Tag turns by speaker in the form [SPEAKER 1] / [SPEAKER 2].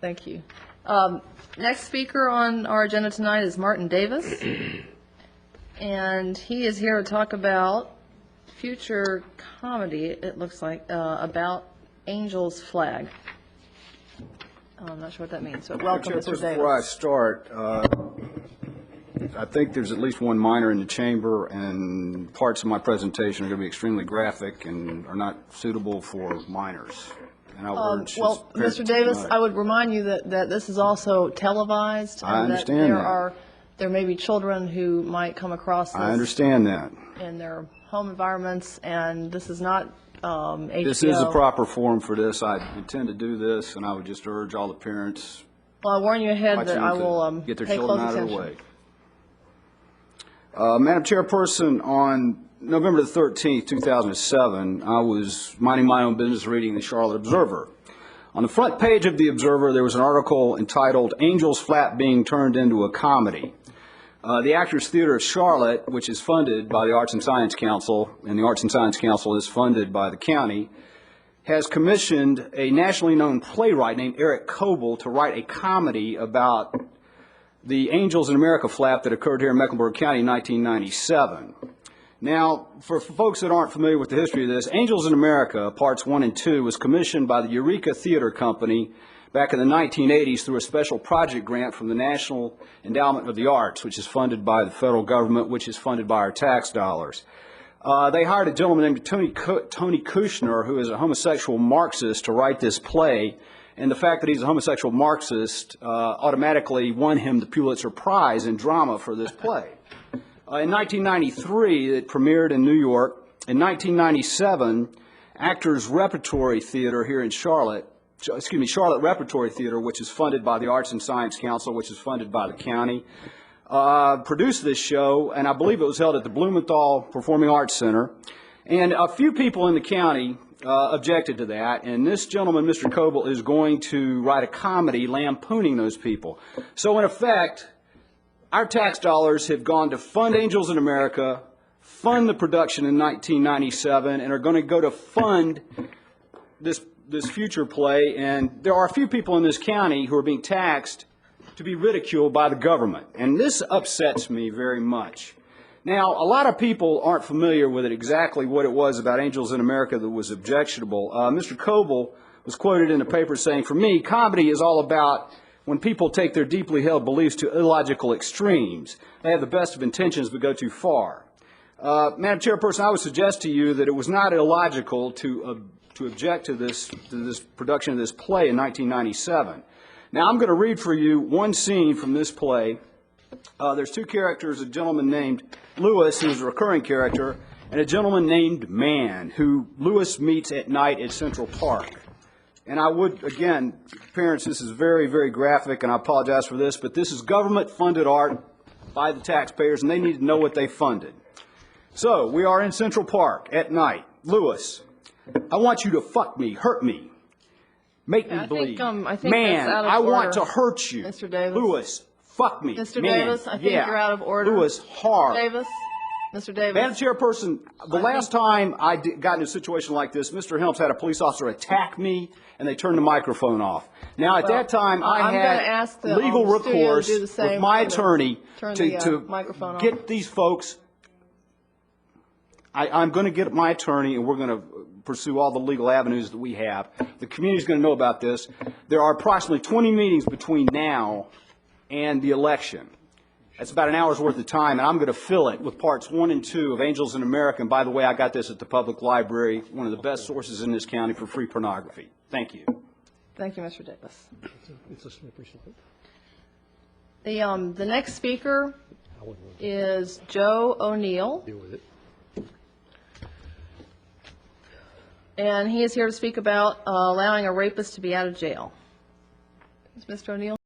[SPEAKER 1] Thank you. Next speaker on our agenda tonight is Martin Davis, and he is here to talk about future comedy, it looks like, about Angel's Flag. I'm not sure what that means, so welcome, Mr. Davis.
[SPEAKER 2] Before I start, I think there's at least one minor in the chamber, and parts of my presentation are going to be extremely graphic and are not suitable for minors. And I would urge
[SPEAKER 1] Well, Mr. Davis, I would remind you that this is also televised.
[SPEAKER 2] I
[SPEAKER 1] and
[SPEAKER 2] understand
[SPEAKER 1] that. There may be children who might come across this.
[SPEAKER 2] I understand that.
[SPEAKER 1] In their home environments, and this is not HBO.
[SPEAKER 2] This is a proper forum for this. I intend to do this, and I would just urge all the parents
[SPEAKER 1] Well, I warn you ahead that I will
[SPEAKER 2] get their
[SPEAKER 1] pay
[SPEAKER 2] children
[SPEAKER 1] close
[SPEAKER 2] out of the
[SPEAKER 1] attention.
[SPEAKER 2] way. Madam Chairperson, on November the 13th, 2007, I was minding my own business reading the Charlotte Observer. On the front page of the Observer, there was an article entitled, "Angel's Flat Being Turned into a Comedy." The Actors Theater of Charlotte, which is funded by the Arts and Science Council, and the Arts and Science Council is funded by the county, has commissioned a nationally known playwright named Eric Coble to write a comedy about the Angels in America flap that occurred here in Mecklenburg County in 1997. Now, for folks that aren't familiar with the history of this, Angels in America, Parts 1 and 2, was commissioned by the Eureka Theater Company back in the 1980s through a special project grant from the National Endowment of the Arts, which is funded by the federal government, which is funded by our tax dollars. They hired a gentleman named Tony Kushner, who is a homosexual Marxist, to write this play. And the fact that he's a homosexual Marxist automatically won him the Pulitzer Prize in drama for this play. In 1993, it premiered in New York. In 1997, Actors Repertory Theater here in Charlotte Repertory Theater, which is funded by the Arts and Science Council, which is funded by the county, produced this show, and I believe it was held at the Blumenthal Performing Arts Center. And a few people in the county objected to that, and this gentleman, Mr. Coble, is going to write a comedy lampooning those people. So in effect, our tax dollars have gone to fund Angels in America, fund the production in 1997, and are going to go to fund this future play. And there are a few people in this county who are being taxed to be ridiculed by the government, and this upsets me very much. Now, a lot of people aren't familiar with exactly what it was about Angels in America that was objectionable. Mr. Coble was quoted in the paper saying, "For me, comedy is all about when people take their deeply held beliefs to illogical extremes. They have the best of intentions but go too far." Madam Chairperson, I would suggest to you that it was not illogical to object to this production of this play in 1997. Now, I'm going to read for you one scene from this play. There's two characters, a gentleman named Lewis, who's a recurring character, and a gentleman named Man, who Lewis meets at night at Central Park. And I would, again, parents, this is very, very graphic, and I apologize for this, but this is government-funded art by the taxpayers, and they need to know what they funded. So, we are in Central Park at night. Lewis, "I want you to fuck me, hurt me, make me bleed.
[SPEAKER 1] I think
[SPEAKER 2] Man,
[SPEAKER 1] that's out of
[SPEAKER 2] I
[SPEAKER 1] order,
[SPEAKER 2] want to hurt you.
[SPEAKER 1] Mr. Davis.
[SPEAKER 2] Lewis, fuck me.
[SPEAKER 1] Mr.
[SPEAKER 2] Man,
[SPEAKER 1] Davis, I think
[SPEAKER 2] yeah.
[SPEAKER 1] you're out of order.
[SPEAKER 2] Lewis, hard."
[SPEAKER 1] Mr. Davis.
[SPEAKER 2] Madam Chairperson, the last time I got in a situation like this, Mr. Helms had a police officer attack me, and they turned the microphone off. Now, at that time, I had legal recourse with my attorney to get these folks. I'm going to get my attorney, and we're going to pursue all the legal avenues that we have. The community's going to know about this. There are approximately 20 meetings between now and the election. That's about an hour's worth of time, and I'm going to fill it with parts 1 and 2 of Angels in America. And by the way, I got this at the public library, one of the best sources in this county for free pornography. Thank you.
[SPEAKER 1] Thank you, Mr. Davis.
[SPEAKER 3] It's a slippery slope.
[SPEAKER 1] The next speaker is Joe O'Neill,
[SPEAKER 3] Deal with it.
[SPEAKER 1] and he is here to speak about allowing a rapist to be out of jail. Is Mr. O'Neill?